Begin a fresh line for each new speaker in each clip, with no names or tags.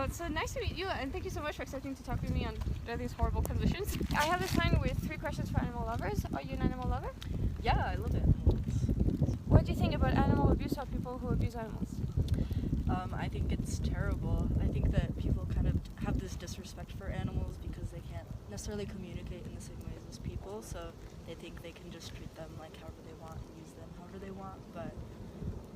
So nice to meet you, and thank you so much for accepting to talk with me under these horrible conditions. I have a sign with 3 questions for animal lovers. Are you an animal lover?
Yeah, I love animals.
What do you think about animal abuse or people who abuse animals?
I think it's terrible. I think that people kind of have this disrespect for animals because they can't necessarily communicate in the same ways as people, so they think they can just treat them like however they want and use them however they want, but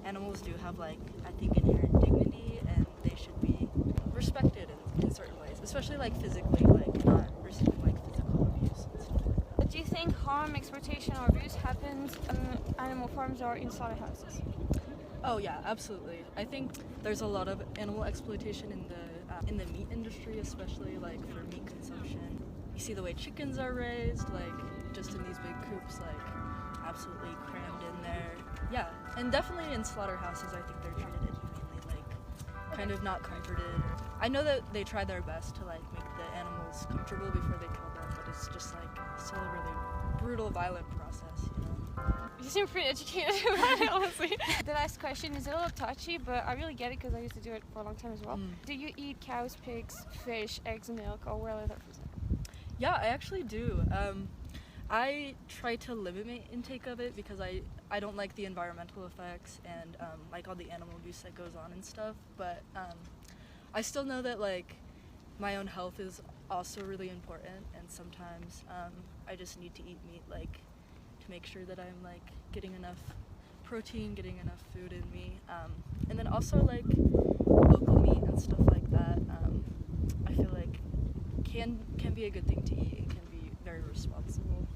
animals do have, like, I think, inherent dignity, and they should be respected in certain ways, especially, like, physically, like, not receiving, like, physical abuse and stuff like that.
But do you think harm, exploitation, or abuse happens in animal farms or in slaughterhouses?
Oh yeah, absolutely. I think there's a lot of animal exploitation in the meat industry, especially like for meat consumption. You see the way chickens are raised, like just in these big coops, like absolutely crammed in there. Yeah, and definitely in slaughterhouses, I think they're treated inhumanely, like kind of not comforted. I know that they try their best to like make the animals comfortable before they kill them, but it's just like still a really brutal, violent process, you know.
You seem pretty educated about it, honestly. The last question is a little touchy, but I really get it because I used to do it for a long time as well. Do you eat cows, pigs, fish, eggs, milk, or what other foods?
Yeah, I actually do. I try to limit my intake of it because I don't like the environmental effects and like all the animal abuse that goes on and stuff, but I still know that like my own health is also really important, and sometimes I just need to eat meat, like to make sure that I'm like getting enough protein, getting enough food in me, and then also like local meat and stuff like that. I feel like can be a good thing to eat. It can be very responsible.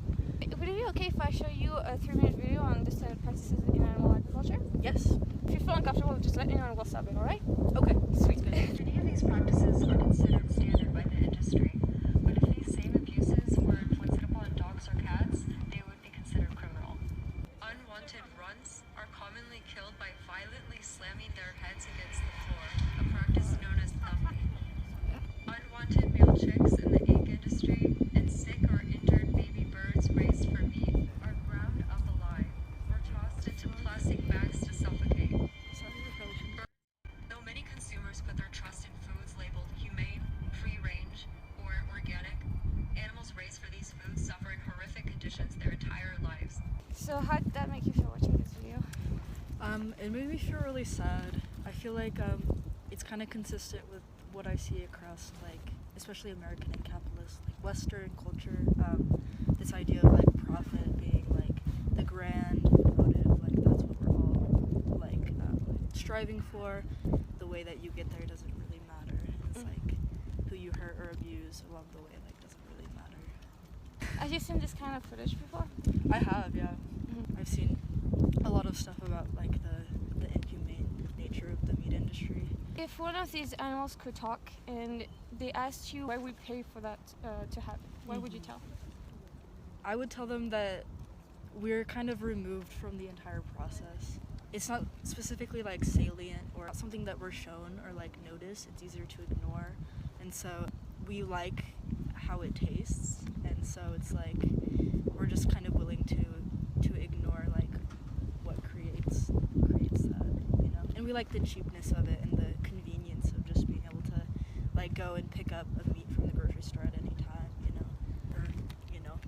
Would it be okay if I show you a 3-minute video on the standard practices in animal agriculture?
Yes.
If you feel uncomfortable, just let me know and we'll stop it, alright?
Okay.
Sweet.
Many of these practices are considered standard by the industry, but if these same abuses were inflicted upon dogs or cats, they would be considered criminal. Unwanted runts are commonly killed by violently slamming their heads against the floor, a practice known as thumping. Unwanted male chicks in the egg industry and sick or injured baby birds raised for meat are ground up alive or tossed into plastic bags to suffocate. Though many consumers put their trust in foods labeled humane, free-range, or organic, animals raised for these foods suffer in horrific conditions their entire lives.
So how did that make you feel watching this video?
It made me feel really sad. I feel like it's kind of consistent with what I see across, like, especially American and capitalist, like Western culture. This idea of like profit being like the grand motive, like that's what we're all like striving for. The way that you get there doesn't really matter. It's like who you hurt or abuse along the way, like doesn't really matter.
Have you seen this kind of footage before?
I have, yeah. I've seen a lot of stuff about like the inhumane nature of the meat industry.
If one of these animals could talk and they asked you why we pay for that to happen, what would you tell them?
I would tell them that we're kind of removed from the entire process. It's not specifically like salient or not something that we're shown or like notice. It's easier to ignore, and so we like how it tastes, and so it's like we're just kind of willing to ignore like what creates that, you know. And we like the cheapness of it and the convenience of just being able to like go and pick up a meat from the grocery store at any time, you know, or you know,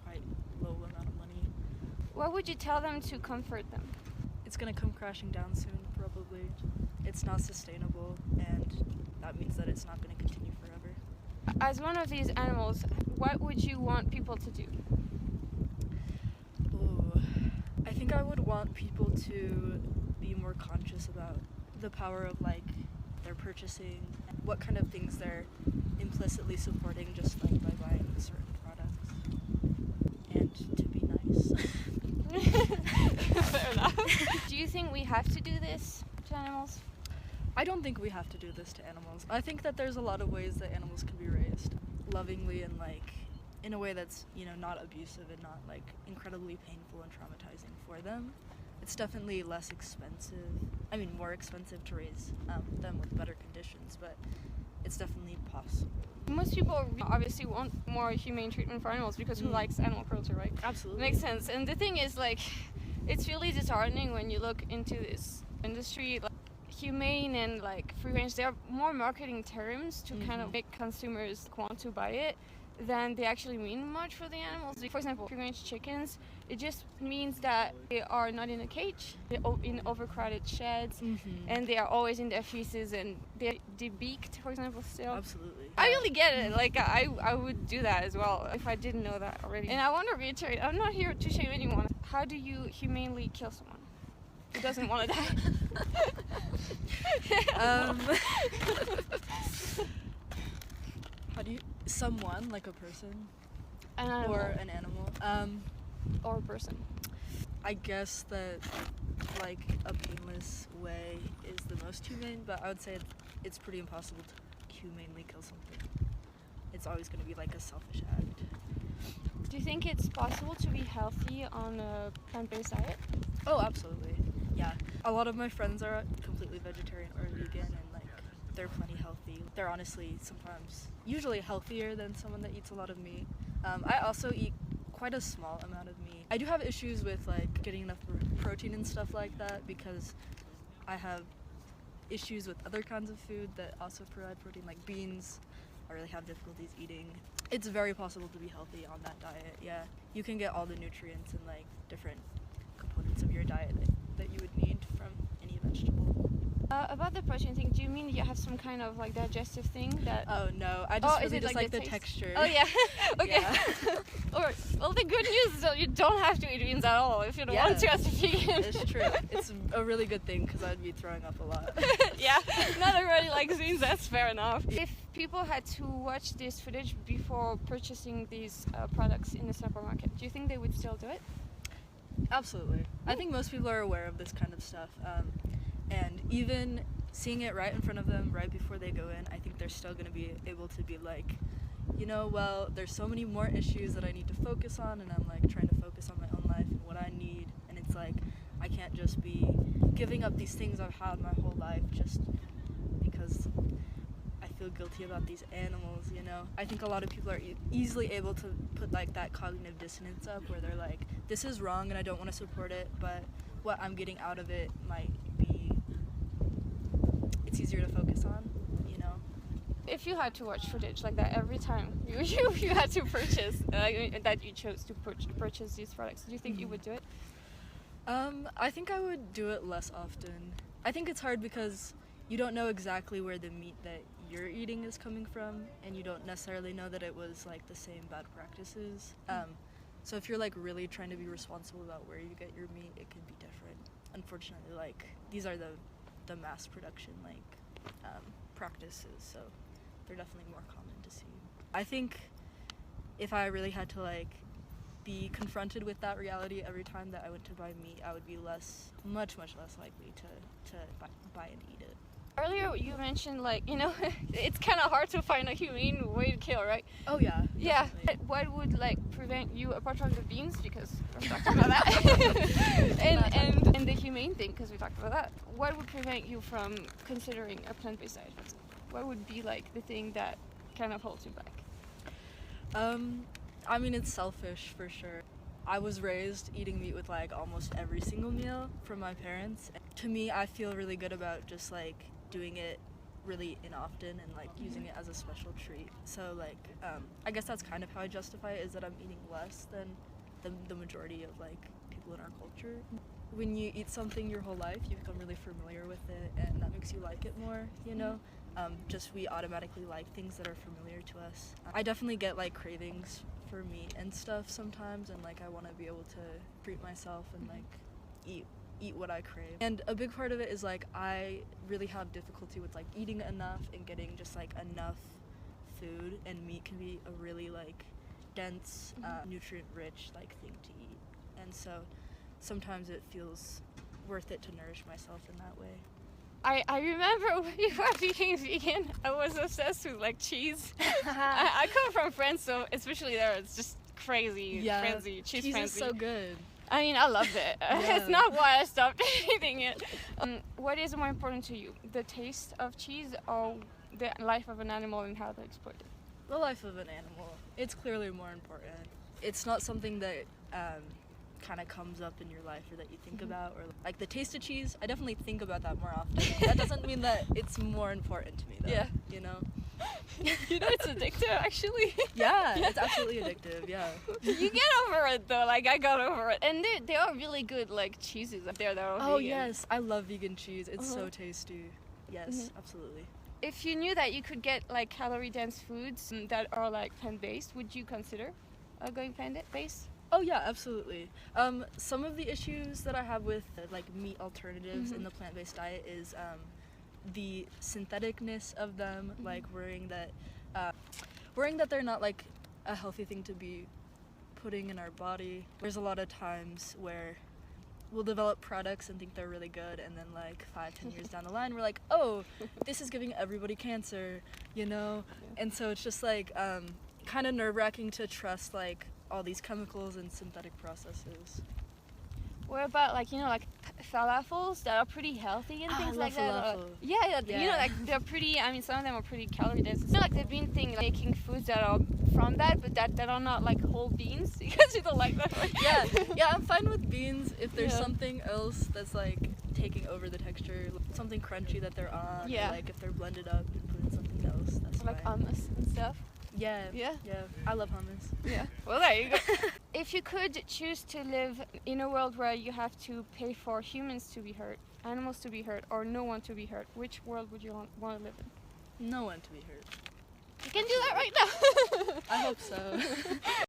quite low amount of money.
What would you tell them to comfort them?
It's gonna come crashing down soon, probably. It's not sustainable, and that means that it's not gonna continue forever.
As one of these animals, what would you want people to do?
Ooh, I think I would want people to be more conscious about the power of like their purchasing, and what kind of things they're implicitly supporting just like by buying certain products, and to be nice.
Fair enough. Do you think we have to do this to animals?
I don't think we have to do this to animals. I think that there's a lot of ways that animals can be raised lovingly and like in a way that's, you know, not abusive and not like incredibly painful and traumatizing for them. It's definitely less expensive. I mean, more expensive to raise them with better conditions, but it's definitely possible.
Most people obviously want more humane treatment for animals because who likes animal cruelty, right?
Absolutely.
Makes sense. And the thing is, like, it's really disheartening when you look into this industry. Like, humane and like free range, they are more marketing terms to kind of make consumers want to buy it than they actually mean much for the animals. For example, free range chickens, it just means that they are not in a cage, they're in overcrowded sheds, and they are always in their feces and they're debeaked, for example, still.
Absolutely.
I really get it. Like, I would do that as well if I didn't know that already. And I want to reiterate, I'm not here to shame anyone. How do you humanely kill someone who doesn't want to die?
How do you... Someone, like a person?
An animal.
Or an animal?
Or a person.
I guess that, like, a painless way is the most humane, but I would say it's pretty impossible to humanely kill something. It's always going to be, like, a selfish act.
Do you think it's possible to be healthy on a plant-based diet?
Oh, absolutely. Yeah. A lot of my friends are completely vegetarian or vegan, and, like, they're plenty healthy. They're honestly sometimes usually healthier than someone that eats a lot of meat. I also eat quite a small amount of meat. I do have issues with like getting enough protein and stuff like that because I have issues with other kinds of food that also provide protein, like beans. I really have difficulties eating. It's very possible to be healthy on that diet. Yeah, you can get all the nutrients and like different components of your diet that you would need from any vegetable.
About the protein thing, do you mean you have some kind of like digestive thing that...
Oh no, I just really just like the
taste?
texture.
Oh yeah, okay.
Yeah.
Alright, well the good news is that you don't have to eat beans at all if you don't want to as a vegan.
It's true. It's a really good thing because I'd be throwing up a lot.
Yeah, not everybody likes beans, that's fair enough. If people had to watch this footage before purchasing these products in the supermarket, do you think they would still do it?
Absolutely. I think most people are aware of this kind of stuff. And even seeing it right in front of them right before they go in, I think they're still going to be able to be like, you know, well, there's so many more issues that I need to focus on, and I'm like trying to focus on my own life and what I need, and it's like I can't just be giving up these things I've had my whole life just because I feel guilty about these animals, you know. I think a lot of people are easily able to put like that cognitive dissonance up where they're like, this is wrong and I don't want to support it, but what I'm getting out of it might be, it's easier to focus on, you know.
If you had to watch footage like that every time you had to purchase, that you chose to purchase these products, do you think you would do it?
I think I would do it less often. I think it's hard because you don't know exactly where the meat that you're eating is coming from, and you don't necessarily know that it was like the same bad practices. So if you're like really trying to be responsible about where you get your meat, it can be different. Unfortunately, like these are the mass production like practices, so they're definitely more common to see. I think if I really had to like be confronted with that reality every time that I went to buy meat, I would be much less likely to buy and eat it.
Earlier you mentioned like, you know, it's kind of hard to find a humane way to kill, right?
Oh yeah.
Yeah.
Definitely.
What would like prevent you, apart from the beans, because we talked about that, and the humane thing, because we talked about that, what would prevent you from considering a plant-based diet? What would be like the thing that kind of holds you back?
I mean, it's selfish for sure. I was raised eating meat with like almost every single meal from my parents. To me, I feel really good about just like doing it really often and like using it as a special treat. So like I guess that's kind of how I justify it, is that I'm eating less than the majority of like people in our culture. When you eat something your whole life, you become really familiar with it, and that makes you like it more, you know. Just we automatically like things that are familiar to us. I definitely get like cravings for meat and stuff sometimes, and like I want to be able to treat myself and like eat what I crave. And a big part of it is like I really have difficulty with like eating enough and getting just like enough food, and meat can be a really like dense, nutrient rich like thing to eat, and so sometimes it feels worth it to nourish myself in that way.
I remember when you were being vegan, I was obsessed with like cheese. I come from France, so especially there it's just crazy, frenzy, cheese frenzy.
Cheese is so good.
I mean, I loved it.
Yeah.
It's not why I stopped eating it. What is more important to you, the taste of cheese or the life of an animal and how they exploit it?
The life of an animal. It's clearly more important. It's not something that kind of comes up in your life or that you think about, or like the taste of cheese, I definitely think about that more often. That doesn't mean that it's more important to me though.
Yeah.
You know?
You know, it's addictive actually.
Yeah, it's absolutely addictive, yeah.
You get over it though, like I got over it. And there are really good like cheeses up there that are
Oh
vegan.
yes, I love vegan cheese. It's so
Uh-huh.
tasty. Yes, absolutely.
If you knew that you could get like calorie dense foods that are like plant based, would you consider going plant based?
Oh yeah, absolutely. Some of the issues that I have with like meat alternatives in the plant-based diet is the syntheticness of them, like worrying that they're not like a healthy thing to be putting in our body. There's a lot of times where we'll develop products and think they're really good, and then like 5-10 years down the line we're like, oh, this is giving everybody cancer, you know? And so it's just like kind of nerve-wracking to trust like all these chemicals and synthetic processes.
What about like, you know, like falafels that are pretty healthy and things like that?
Falafel.
Yeah, you know, like they're pretty, I mean, some of them are pretty calorie dense. It's not like they've been thing, like, making foods that are from that, but that are not like whole beans, because you don't like that, right?
Yeah, I'm fine with beans if there's
Yeah.
something else that's like taking over the texture, something crunchy that they're on,
Yeah.
or like if they're blended up and put in something else, that's
Like
fine.
hummus and stuff.
Yeah,
Yeah.
I love hummus.
Yeah. Well, there you go. If you could choose to live in a world where you have to pay for humans to be hurt, animals to be hurt, or no one to be hurt, which world would you want to live in?
No one to be hurt.
You can do that right now.
I hope so.